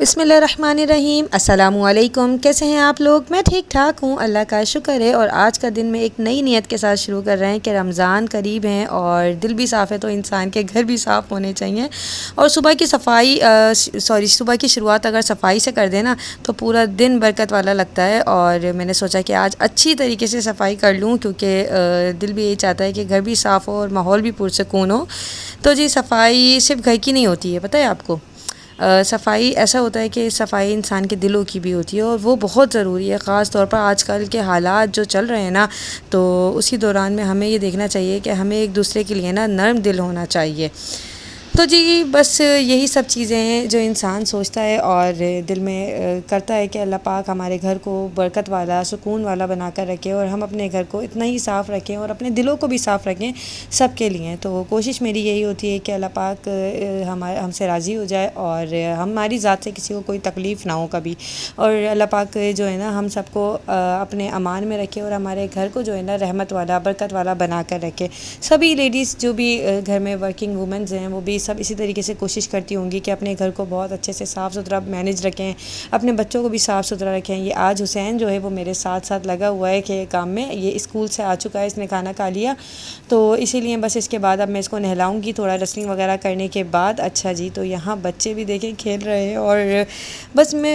बिस्मिल्लाहिर्रहमानिर्रहीम। अस्सलामुअलैकुम। कैसे हैं आप लोग? मैं ठीक ठाक हूँ, अल्लाह का शुक्र है। और आज का दिन में एक नई नियत के साथ शुरू कर रहे हैं कि रमज़ान करीब हैं और दिल भी साफ़ है तो इंसान के घर भी साफ़ होने चाहिए। और सुबह की सफ़ाई सुबह की शुरुआत अगर सफ़ाई से कर दें ना तो पूरा दिन बरकत वाला लगता है। और मैंने सोचा कि आज अच्छी तरीके से सफ़ाई कर लूँ क्योंकि दिल भी यही चाहता है कि घर भी साफ़ हो और माहौल भी पुरसकून हो। तो जी, सफ़ाई सिर्फ घर की नहीं होती है, पता है आपको। सफ़ाई ऐसा होता है कि सफ़ाई इंसान के दिलों की भी होती है और वो बहुत ज़रूरी है। ख़ास तौर पर आजकल के हालात जो चल रहे हैं ना, तो उसी दौरान में हमें ये देखना चाहिए कि हमें एक दूसरे के लिए ना नर्म दिल होना चाहिए। तो जी, बस यही सब चीज़ें हैं जो इंसान सोचता है और दिल में करता है कि अल्लाह पाक हमारे घर को बरकत वाला, सुकून वाला बना कर रखे और हम अपने घर को इतना ही साफ़ रखें और अपने दिलों को भी साफ़ रखें सबके लिए। तो कोशिश मेरी यही होती है कि अल्लाह पाक हमसे राज़ी हो जाए और हमारी ज़ात से किसी को कोई तकलीफ़ ना हो कभी। और अल्लाह पाक जो है ना हम सबको अपने अमान में रखे और हमारे घर को जो है ना रहमत वाला, बरकत वाला बना कर रखे। सभी लेडीज़ जो भी घर में वर्किंग वूमेंस हैं वो भी सब इसी तरीके से कोशिश करती होंगी कि अपने घर को बहुत अच्छे से साफ़ सुथरा मैनेज रखें, अपने बच्चों को भी साफ़ सुथरा रखें। ये आज हुसैन जो है वो मेरे साथ साथ लगा हुआ है कि काम में, ये स्कूल से आ चुका है, इसने खाना खा लिया तो इसीलिए बस इसके बाद अब मैं इसको नहलाऊँगी थोड़ा रेसलिंग वगैरह करने के बाद। अच्छा जी, तो यहाँ बच्चे भी देखें खेल रहे हैं और बस मैं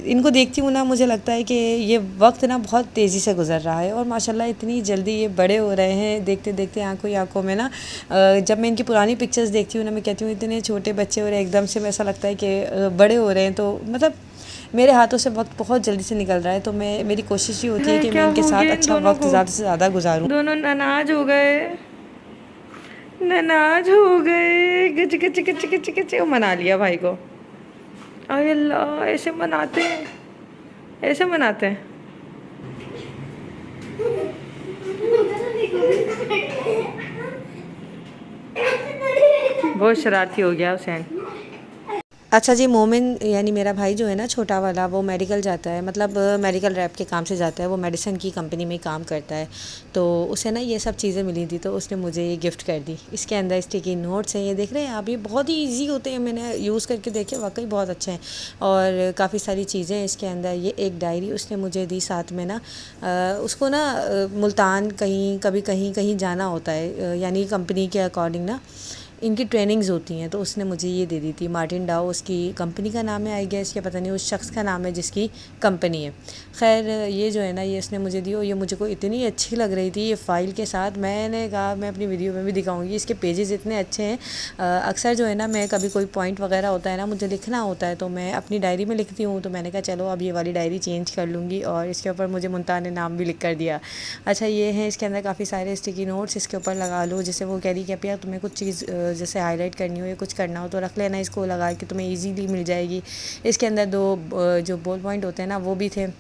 इनको देखती हूँ ना, मुझे लगता है कि ये वक्त ना बहुत तेज़ी से गुज़र रहा है और माशाल्लाह इतनी जल्दी ये बड़े हो रहे हैं देखते देखते आंखों ही आंखों में ना। जब मैं इनकी पुरानी पिक्चर्स देखती हूँ ना, मैं कहती हूँ इतने छोटे बच्चे और एकदम से ऐसा लगता है कि बड़े हो रहे हैं। तो मतलब मेरे हाथों से वक्त बहुत जल्दी से निकल रहा है, तो मेरी कोशिश ये होती है कि मैं इनके साथ अच्छा वक्त ज़्यादा से ज़्यादा गुजारूँ। दोनों नाराज हो गए, नाराज हो गए, गच गच गच गच गच। वो मना लिया भाई को। अरे अल्लाह, ऐसे मनाते हैं, ऐसे मनाते हैं। बहुत शरारती हो गया हुसैन। अच्छा जी, मोमिन यानी मेरा भाई जो है ना छोटा वाला, वो मेडिकल जाता है, मतलब मेडिकल रैप के काम से जाता है। वो मेडिसिन की कंपनी में काम करता है। तो उसे ना ये सब चीज़ें मिली थी तो उसने मुझे ये गिफ्ट कर दी। इसके अंदर स्टिकी नोट्स हैं, ये देख रहे हैं आप, ये बहुत ही इजी होते हैं। मैंने यूज़ करके देखे, वाकई बहुत अच्छे हैं। और काफ़ी सारी चीज़ें हैं इसके अंदर। ये एक डायरी उसने मुझे दी साथ में ना। उसको ना मुल्तान कहीं कभी कहीं कहीं जाना होता है, यानी कंपनी के अकॉर्डिंग ना इनकी ट्रेनिंग्स होती हैं। तो उसने मुझे ये दे दी थी। मार्टिन डाओ उसकी कंपनी का नाम है, आई गेस, या पता नहीं उस शख्स का नाम है जिसकी कंपनी है। खैर, ये जो है ना ये उसने मुझे दी और ये मुझे को इतनी अच्छी लग रही थी ये फ़ाइल के साथ। मैंने कहा मैं अपनी वीडियो में भी दिखाऊंगी। इसके पेजेस इतने अच्छे हैं। अक्सर जो है ना मैं कभी कोई पॉइंट वगैरह होता है ना, मुझे लिखना होता है तो मैं अपनी डायरी में लिखती हूँ। तो मैंने कहा चलो अब ये वाली डायरी चेंज कर लूँगी और इसके ऊपर मुझे मुल्तान ने नाम भी लिख कर दिया। अच्छा, ये है इसके अंदर काफ़ी सारे स्टिकी नोट्स, इसके ऊपर लगा लो। जैसे वो कह रही कि यार तुम्हें कुछ चीज़ जैसे हाईलाइट करनी हो या कुछ करना हो तो रख लेना, इसको लगा के तुम्हें इजीली मिल जाएगी। इसके अंदर दो जो बॉल पॉइंट होते हैं ना वो भी थे।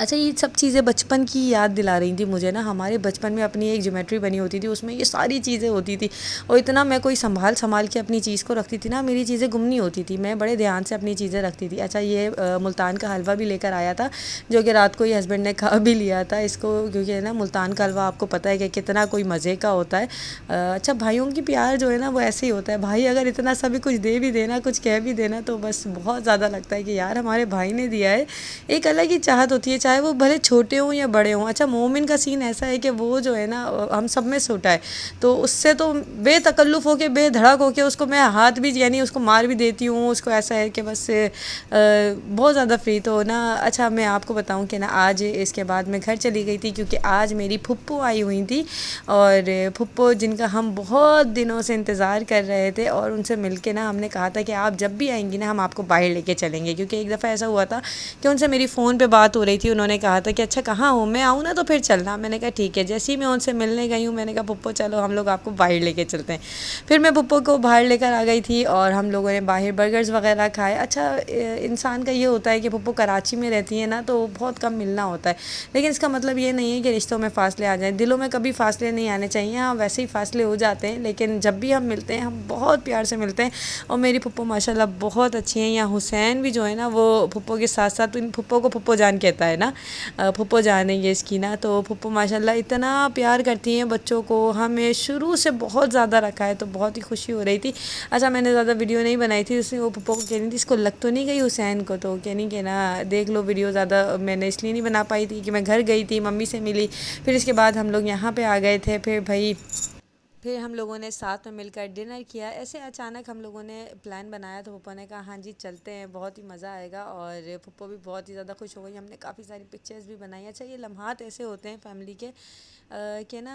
अच्छा, ये सब चीज़ें बचपन की याद दिला रही थी मुझे ना। हमारे बचपन में अपनी एक ज्योमेट्री बनी होती थी, उसमें ये सारी चीज़ें होती थी और इतना मैं कोई संभाल संभाल के अपनी चीज़ को रखती थी ना, मेरी चीज़ें गुम नहीं होती थी। मैं बड़े ध्यान से अपनी चीज़ें रखती थी। अच्छा, ये मुल्तान का हलवा भी लेकर आया था जो कि रात को ही हस्बैंड ने खा भी लिया था इसको, क्योंकि ना मुल्तान का हलवा आपको पता है कि कितना कोई मज़े का होता है। अच्छा, भाइयों की प्यार जो है ना वो ऐसे ही होता है। भाई अगर इतना सभी कुछ दे भी देना, कुछ कह भी देना, तो बस बहुत ज़्यादा लगता है कि यार हमारे भाई ने दिया है। एक अलग ही चाहत होती है, चाहे वो भले छोटे हों या बड़े हों। अच्छा, मोमिन का सीन ऐसा है कि वो जो है ना हम सब में छोटा है, तो उससे तो बेतकल्लुफ़ होके बेधड़क होके उसको मैं हाथ भी यानी उसको मार भी देती हूँ। उसको ऐसा है कि बस बहुत ज़्यादा फ्री तो ना। अच्छा, मैं आपको बताऊँ कि ना आज इसके बाद मैं घर चली गई थी क्योंकि आज मेरी फुप्पो आई हुई थी। और फुप्पो जिनका हम बहुत दिनों से इंतज़ार कर रहे थे और उनसे मिल के ना हमने कहा था कि आप जब भी आएंगी ना हम आपको बाहर लेके चलेंगे। क्योंकि एक दफ़ा ऐसा हुआ था कि उनसे मेरी फ़ोन पे बात हो रही थी, उन्होंने कहा था कि अच्छा कहाँ हो, मैं आऊँ ना तो फिर चलना। मैंने कहा ठीक है। जैसे ही मैं उनसे मिलने गई हूँ मैंने कहा पुप्पो चलो हम लोग आपको बाहर लेके चलते हैं। फिर मैं पुप्पो को बाहर लेकर आ गई थी और हम लोगों ने बाहर बर्गर्स वगैरह खाए। अच्छा, इंसान का ये होता है कि पुप्पो कराची में रहती है ना तो बहुत कम मिलना होता है, लेकिन इसका मतलब ये नहीं है कि रिश्तों में फ़ासले आ जाएँ। दिलों में कभी फ़ासले नहीं आने चाहिए। हाँ, वैसे ही फ़ासले हो जाते हैं, लेकिन जब भी हम मिलते हैं हम बहुत प्यार से मिलते हैं। और मेरी पुप्पो माशाल्लाह बहुत अच्छी हैं। यहाँ हुसैन भी जो है ना वो पुप्पो के साथ साथ इन पुप्पो को पुप्पो जान कहता है है ना, फुप्पो जान है ये इसकी ना। तो फुप्पो माशाल्लाह इतना प्यार करती हैं बच्चों को, हमें शुरू से बहुत ज़्यादा रखा है, तो बहुत ही खुशी हो रही थी। अच्छा मैंने ज़्यादा वीडियो नहीं बनाई थी, उसने वो फुप्पो को कह रही थी इसको लग तो नहीं गई हुसैन को, तो कह नहीं कि ना देख लो वीडियो ज़्यादा मैंने इसलिए नहीं बना पाई थी कि मैं घर गई थी, मम्मी से मिली, फिर इसके बाद हम लोग यहाँ पे आ गए थे। फिर हम लोगों ने साथ में मिलकर डिनर किया। ऐसे अचानक हम लोगों ने प्लान बनाया तो पप्पो ने कहा हाँ जी चलते हैं, बहुत ही मज़ा आएगा, और पप्पो भी बहुत ही ज़्यादा खुश हो गई। हमने काफ़ी सारी पिक्चर्स भी बनाई। अच्छा ये लम्हात ऐसे होते हैं फैमिली के कि ना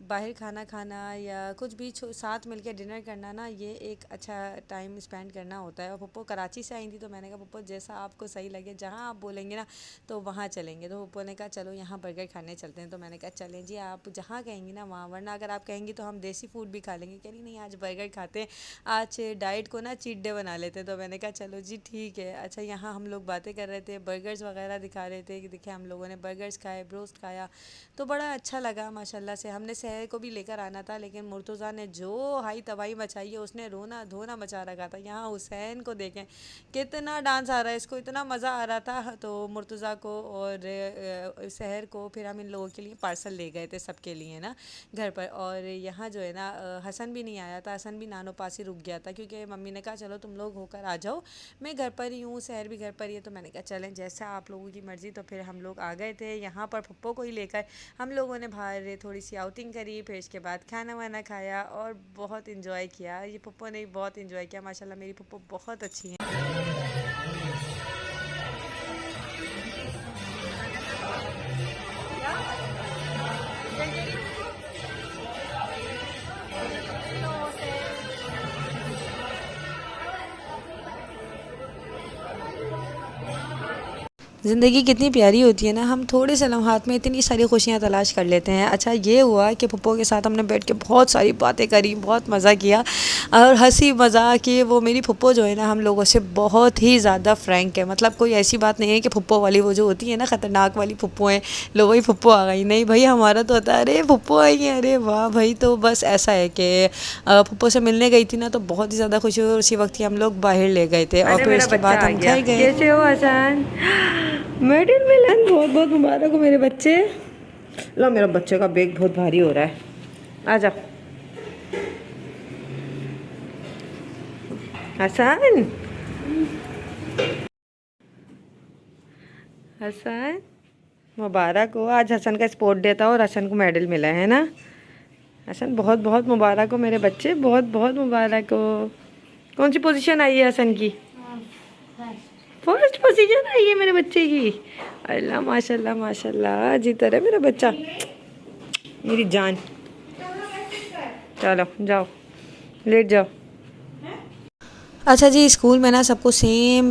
बाहर खाना खाना या कुछ भी साथ मिलकर डिनर करना ना, ये एक अच्छा टाइम स्पेंड करना होता है। और पप्पो कराची से आई थी तो मैंने कहा पप्पो जैसा आपको सही लगे, जहाँ आप बोलेंगे ना तो वहाँ चलेंगे। तो पप्पो ने कहा चलो यहाँ बर्गर खाने चलते हैं, तो मैंने कहा चलें जी, आप जहाँ कहेंगी ना वहाँ, वरना अगर आप कहेंगी तो हम देसी फूड भी खा लेंगे। कह रही नहीं आज बर्गर खाते हैं, आज डाइट को ना चीट डे बना लेते हैं। तो मैंने कहा चलो जी ठीक है। अच्छा यहाँ हम लोग बातें कर रहे थे, बर्गर्स वगैरह दिखा रहे थे कि देखे हम लोगों ने बर्गर्स खाए, ब्रोस्ट खाया, तो बड़ा अच्छा लगा माशाल्लाह से। हमने शहर को भी लेकर आना था लेकिन मुर्तज़ा ने जो हाई तबाही मचाई है, उसने रोना धोना मचा रखा था। यहाँ हुसैन को देखें कितना डांस आ रहा है, इसको इतना मज़ा आ रहा था। तो मुर्तज़ा को और शहर को फिर हम इन लोगों के लिए पार्सल ले गए थे सबके लिए ना घर पर। और यहाँ जो है ना हसन भी नहीं आया था, हसन भी नानो पास ही रुक गया था, क्योंकि मम्मी ने कहा चलो तुम लोग होकर आ जाओ, मैं घर पर ही हूँ, शहर भी घर पर ही है। तो मैंने कहा चलें जैसा आप लोगों की मर्ज़ी। तो फिर हम लोग आ गए थे यहाँ पर पप्पो को ही लेकर। हम लोगों ने बाहर थोड़ी सी आउटिंग करी, फिर इसके बाद खाना वाना खाया और बहुत इन्जॉय किया। ये पप्पो ने बहुत इन्जॉय किया माशाल्लाह, मेरी पप्पो बहुत अच्छी हैं। ज़िंदगी कितनी प्यारी होती है ना, हम थोड़े से लम्हात में इतनी सारी खुशियाँ तलाश कर लेते हैं। अच्छा ये हुआ कि पप्पो के साथ हमने बैठ के बहुत सारी बातें करी, बहुत मज़ा किया और हंसी मज़ाक की। वो मेरी पप्पो जो है ना हम लोगों से बहुत ही ज़्यादा फ्रैंक है, मतलब कोई ऐसी बात नहीं है कि पप्पो वाली वो जो होती है ना ख़तरनाक वाली पप्पो है, लो वही पप्पो आ गई, नहीं भाई हमारा तो होता है अरे पप्पो आई है, अरे वाह भाई। तो बस ऐसा है कि पप्पो से मिलने गई थी ना तो बहुत ही ज़्यादा खुशी हुई, और उसी वक्त ही हम लोग बाहर ले गए थे और फिर उसके बाद हम घर गए। कैसे हो आसान, मेडल मिलन, बहुत बहुत मुबारक हो मेरे बच्चे। लो मेरा बच्चे का बैग बहुत भारी हो रहा है, आ जा हसन। हसन मुबारक हो, आज हसन का स्पोर्ट डे था और हसन को मेडल मिला है ना। हसन बहुत बहुत मुबारक हो मेरे बच्चे, बहुत बहुत मुबारक हो। कौन सी पोजीशन आई है हसन की? फर्स्ट पोजीशन आई है मेरे बच्चे की। अल्लाह माशाल्लाह माशाल्लाह, जीता रहे मेरा बच्चा, मेरी जान। चलो जाओ लेट जाओ। अच्छा जी स्कूल में ना सबको सेम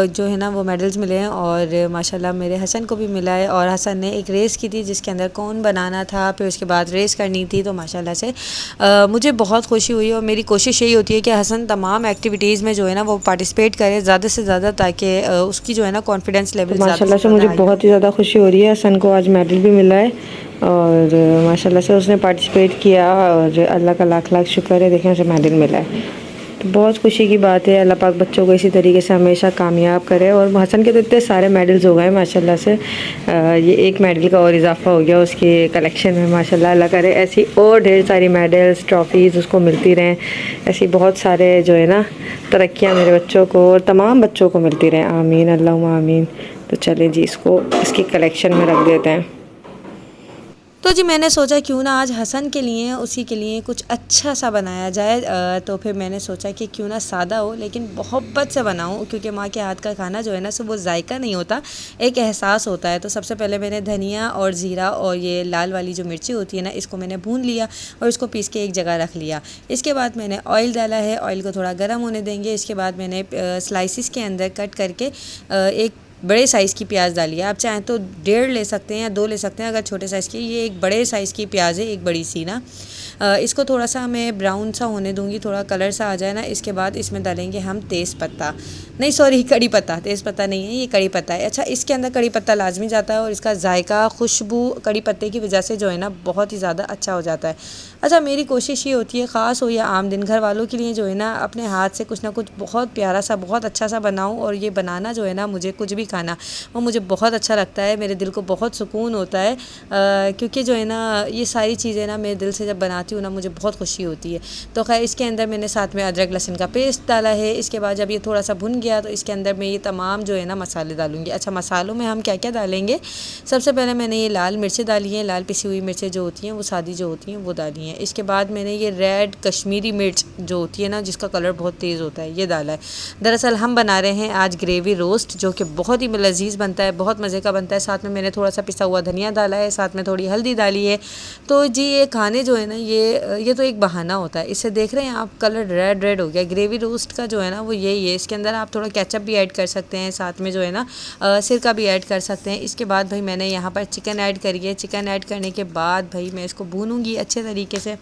जो है ना वो मेडल्स मिले हैं, और माशाल्लाह मेरे हसन को भी मिला है। और हसन ने एक रेस की थी जिसके अंदर कौन बनाना था, फिर उसके बाद रेस करनी थी। तो माशाल्लाह से मुझे बहुत खुशी हुई, और मेरी कोशिश यही होती है कि हसन तमाम एक्टिविटीज़ में जो है ना वो पार्टिसिपेट करे ज़्यादा से ज़्यादा, ताकि उसकी जो है ना कॉन्फिडेंस लेवल माशाल्लाह से मुझे बहुत ही ज़्यादा खुशी हो रही है। हसन को आज मेडल भी मिला है और माशाल्लाह से उसने पार्टिसिपेट किया, और अल्लाह का लाख लाख शुक्र है, देखें उसे मेडल मिला है, तो बहुत खुशी की बात है। अल्लाह पाक बच्चों को इसी तरीके से हमेशा कामयाब करे। और हसन के तो इतने सारे मेडल्स हो गए माशाल्लाह से, ये एक मेडल का और इजाफा हो गया उसके कलेक्शन में माशाल्लाह। अल्लाह करे ऐसी और ढेर सारी मेडल्स ट्रॉफीज़ उसको मिलती रहें, ऐसी बहुत सारे जो है ना तरक्कियाँ मेरे बच्चों को और तमाम बच्चों को मिलती रहें, आमीन अल्लाहुम्मा आमीन। तो चलें जी इसको इसकी कलेक्शन में रख देते हैं। तो जी मैंने सोचा क्यों ना आज हसन के लिए उसी के लिए कुछ अच्छा सा बनाया जाए। तो फिर मैंने सोचा कि क्यों ना सादा हो लेकिन मोहब्बत से बनाऊं, क्योंकि माँ के हाथ का खाना जो है ना सो वो जायका नहीं होता, एक एहसास होता है। तो सबसे पहले मैंने धनिया और ज़ीरा और ये लाल वाली जो मिर्ची होती है ना इसको मैंने भून लिया और इसको पीस के एक जगह रख लिया। इसके बाद मैंने ऑयल डाला है, ऑयल को थोड़ा गर्म होने देंगे। इसके बाद मैंने स्लाइसिस के अंदर कट करके एक बड़े साइज़ की प्याज डाली है। आप चाहें तो 1.5 ले सकते हैं या 2 ले सकते हैं अगर छोटे साइज़ की। ये एक बड़े साइज़ की प्याज है, एक बड़ी सी ना। इसको थोड़ा सा मैं ब्राउन सा होने दूंगी, थोड़ा कलर सा आ जाए ना। इसके बाद इसमें डालेंगे हम तेज़ पत्ता, नहीं सॉरी कड़ी पत्ता, तेज़ पत्ता नहीं है ये कड़ी पत्ता है। अच्छा इसके अंदर कड़ी पत्ता लाजमी जाता है और इसका जायका खुशबू कड़ी पत्ते की वजह से जो है ना बहुत ही ज़्यादा अच्छा हो जाता है। अच्छा, मेरी कोशिश ये होती है, ख़ास हो या आम दिन, घर वालों के लिए जो है ना अपने हाथ से कुछ ना कुछ बहुत प्यारा सा, बहुत अच्छा सा बनाऊँ। और ये बनाना जो है ना, मुझे कुछ भी खाना वो मुझे बहुत अच्छा लगता है, मेरे दिल को बहुत सुकून होता है, क्योंकि जो है ना ये सारी चीज़ें ना मेरे दिल से जब बनाती हूँ ना मुझे बहुत खुशी होती है। तो खैर इसके अंदर मैंने साथ में अदरक लहसुन का पेस्ट डाला है। इसके बाद जब ये थोड़ा सा भुन गया तो इसके अंदर मैं ये तमाम जो है ना मसाले डालूँगी। अच्छा, मसालों में हम क्या क्या डालेंगे, सबसे पहले मैंने ये लाल मिर्चें डाली हैं, लाल पिसी हुई मिर्चें जो होती हैं वो सादी जो होती हैं वो डाली हैं। इसके बाद मैंने ये रेड कश्मीरी मिर्च जो होती है ना, जिसका कलर बहुत तेज़ होता है, ये डाला है। दरअसल हम बना रहे हैं आज ग्रेवी रोस्ट, जो कि बहुत ही लजीज बनता है, बहुत मज़े का बनता है। साथ में मैंने थोड़ा सा पिसा हुआ धनिया डाला है, साथ में थोड़ी हल्दी डाली है। तो जी ये खाने जो है ना ये तो एक बहाना होता है। इससे देख रहे हैं आप, कलर रेड रेड हो गया। ग्रेवी रोस्ट का जो है ना वो यही है। इसके अंदर आप थोड़ा केचप भी ऐड कर सकते हैं, साथ में जो है ना सिरका भी ऐड कर सकते हैं। इसके बाद भाई मैंने यहाँ पर चिकन ऐड करी है। चिकन ऐड करने के बाद भाई मैं इसको भूनूंगी अच्छे तरीके से।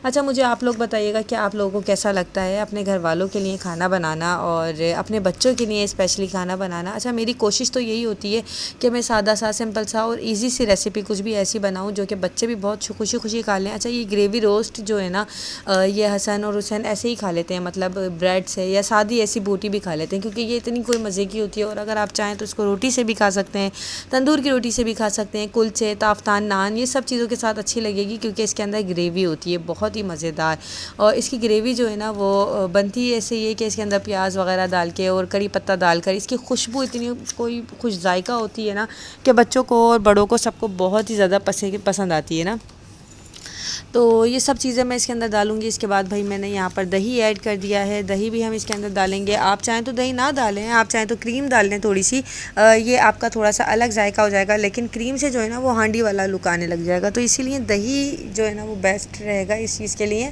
अच्छा, मुझे आप लोग बताइएगा कि आप लोगों को कैसा लगता है अपने घर वालों के लिए खाना बनाना और अपने बच्चों के लिए स्पेशली खाना बनाना। अच्छा, मेरी कोशिश तो यही होती है कि मैं सादा सा, सिंपल सा और इजी सी रेसिपी कुछ भी ऐसी बनाऊं जो कि बच्चे भी बहुत खुशी खुशी खा लें। अच्छा, ये ग्रेवी रोस्ट जो है ना ये हसन और हुसैन ऐसे ही खा लेते हैं, मतलब ब्रेड से, या सादी ऐसी बोटी भी खा लेते हैं, क्योंकि ये इतनी कोई मज़े की होती है। और अगर आप चाहें तो इसको रोटी से भी खा सकते हैं, तंदूर की रोटी से भी खा सकते हैं, कुलचे, ताफ्तान, नान, ये सब चीज़ों के साथ अच्छी लगेगी, क्योंकि इसके अंदर ग्रेवी होती है बहुत ही मज़ेदार। और इसकी ग्रेवी जो है ना वो बनती है ऐसे ही कि इसके अंदर प्याज वगैरह डाल के और करी पत्ता डालकर इसकी खुशबू इतनी कोई खुश जायका होती है ना कि बच्चों को और बड़ों को सबको बहुत ही ज़्यादा पसंद आती है ना। तो ये सब चीज़ें मैं इसके अंदर डालूँगी। इसके बाद भाई मैंने यहाँ पर दही ऐड कर दिया है, दही भी हम इसके अंदर डालेंगे। आप चाहें तो दही ना डालें, आप चाहें तो क्रीम डाल लें थोड़ी सी, ये आपका थोड़ा सा अलग जायका हो जाएगा, लेकिन क्रीम से जो है ना वो हांडी वाला लुक आने लग जाएगा। तो इसीलिए दही जो है ना वो बेस्ट रहेगा इस चीज़ के लिए।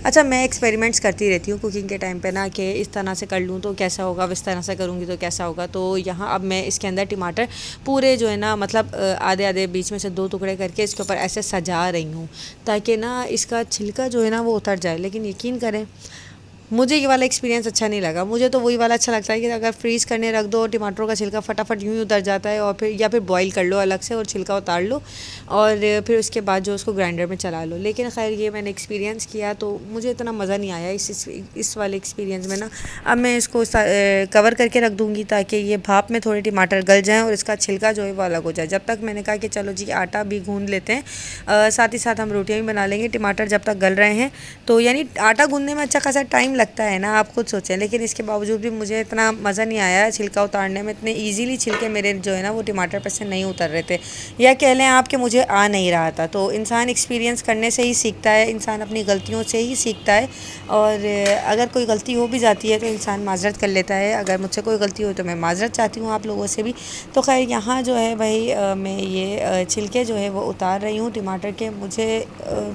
अच्छा, मैं एक्सपेरिमेंट्स करती रहती हूँ कुकिंग के टाइम पर ना, कि इस तरह से कर लूँ तो कैसा होगा, इस तरह से करूँगी तो कैसा होगा। तो यहाँ अब मैं इसके अंदर टमाटर पूरे जो है ना, मतलब आधे आधे बीच में से 2 टुकड़े करके इसके ऊपर ऐसे सजा रही हूँ, ताकि ना इसका छिलका जो है ना वो उतर जाए। लेकिन यकीन करें, मुझे ये वाला एक्सपीरियंस अच्छा नहीं लगा। मुझे तो वही वाला अच्छा लगता है कि अगर फ्रीज़ करने रख दो, टमाटरों का छिलका फटाफट यूँ ही उतर जाता है, और फिर या फिर बॉईल कर लो अलग से और छिलका उतार लो, और फिर उसके बाद जो उसको ग्राइंडर में चला लो। लेकिन खैर ये मैंने एक्सपीरियंस किया तो मुझे इतना मज़ा नहीं आया इस वाले एक्सपीरियंस में ना। अब मैं इसको कवर करके रख दूँगी ताकि ये भाप में थोड़े टमाटर गल जाएँ और इसका छिलका जो है वो अलग हो जाए। जब तक मैंने कहा कि चलो जी आटा भी गूँध लेते हैं, साथ ही साथ हम रोटियाँ भी बना लेंगे, टमाटर जब तक गल रहे हैं। तो यानी आटा गूँधने में अच्छा खासा टाइम लगता है ना, आप खुद सोचें। लेकिन इसके बावजूद भी मुझे इतना मज़ा नहीं आया छिलका उतारने में। इतने इजीली छिलके मेरे जो है ना वो टमाटर पर से नहीं उतर रहे थे, या कह लें आप कि मुझे आ नहीं रहा था। तो इंसान एक्सपीरियंस करने से ही सीखता है, इंसान अपनी गलतियों से ही सीखता है। और अगर कोई गलती हो भी जाती है तो इंसान माजरत कर लेता है। अगर मुझसे कोई गलती हो तो मैं माजरत चाहती हूँ आप लोगों से भी। तो खैर यहाँ जो है भाई मैं ये छिलके जो है वो उतार रही हूँ टमाटर के। मुझे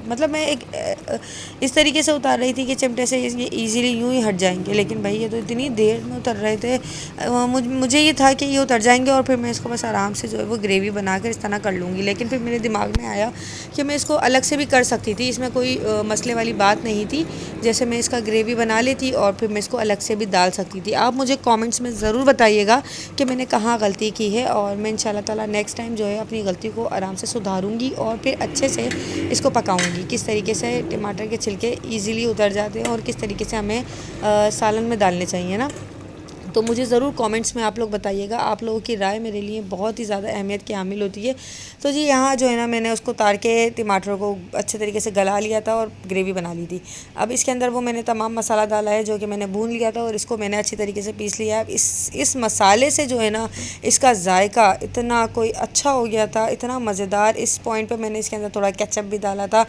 मतलब मैं एक इस तरीके से उतार रही थी कि चिमटे से ये ईज़िली यूँ ही हट जाएंगे, लेकिन भाई ये तो इतनी देर में उतर रहे थे। मुझे ये था कि ये उतर जाएंगे और फिर मैं इसको बस आराम से जो है वो ग्रेवी बनाकर इस तरह कर लूँगी। लेकिन फिर मेरे दिमाग में आया कि मैं इसको अलग से भी कर सकती थी, इसमें कोई मसले वाली बात नहीं थी। जैसे मैं इसका ग्रेवी बना लेती और फिर मैं इसको अलग से भी डाल सकती थी। आप मुझे कमेंट्स में ज़रूर बताइएगा कि मैंने कहाँ गलती की है, और मैं इंशाल्लाह ताला नेक्स्ट टाइम जो है अपनी गलती को आराम से सुधारूँगी और फिर अच्छे से इसको पकाऊँगी। किस तरीके से टमाटर के छिलके ईज़िली उतर जाते हैं और किस तरीके से हमें सालन में डालने चाहिए ना। तो मुझे ज़रूर कमेंट्स में आप लोग बताइएगा, आप लोगों की राय मेरे लिए बहुत ही ज़्यादा अहमियत की हामिल होती है। तो जी यहाँ जो है ना मैंने उसको उतार के टमाटर को अच्छे तरीके से गला लिया था और ग्रेवी बना ली थी। अब इसके अंदर वो मैंने तमाम मसाला डाला है जो कि मैंने भून लिया था और इसको मैंने अच्छी तरीके से पीस लिया है। इस मसाले से जो है ना इसका जायका इतना कोई अच्छा हो गया था, इतना मज़ेदार। इस पॉइंट पर मैंने इसके अंदर थोड़ा केचप भी डाला था,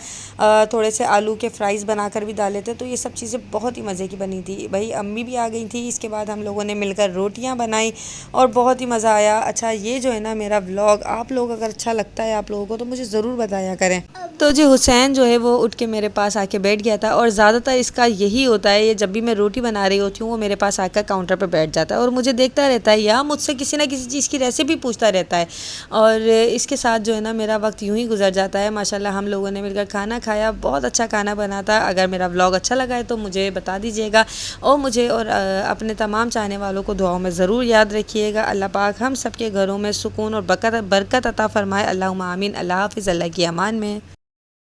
थोड़े से आलू के फ्राइज़ बनाकर भी डाले थे। तो ये सब चीज़ें बहुत ही मज़े की बनी थी। भाई अम्मी भी आ गई थी। इसके बाद हम लोगों ने मिलकर रोटियां बनाई और बहुत ही मज़ा आया। अच्छा, ये जो है ना मेरा व्लॉग आप लोग अगर अच्छा लगता है आप लोगों को तो मुझे ज़रूर बताया करें। तो जी हुसैन जो है वो उठ के मेरे पास आके बैठ गया था, और ज़्यादातर इसका यही होता है, ये जब भी मैं रोटी बना रही होती हूँ वो मेरे पास आकर काउंटर पर बैठ जाता है और मुझे देखता रहता है या मुझसे किसी ना किसी चीज़ की रेसिपी पूछता रहता है। और इसके साथ जो है ना मेरा वक्त यूँ ही गुजर जाता है। माशाल्लाह हम लोगों ने मिलकर खाना खाया, बहुत अच्छा खाना बना था। अगर मेरा व्लॉग अच्छा लगा है तो मुझे बता दीजिएगा, और मुझे और अपने तमाम चाहने वालों को दुआओं में ज़रूर याद रखिएगा। अल्लाह पाक हम सब के घरों में सुकून और बरकत अता फ़रमाए। अल्लाहुम्मा आमीन। अल्लाह हाफ़िज़। अल्लाह की अमान में।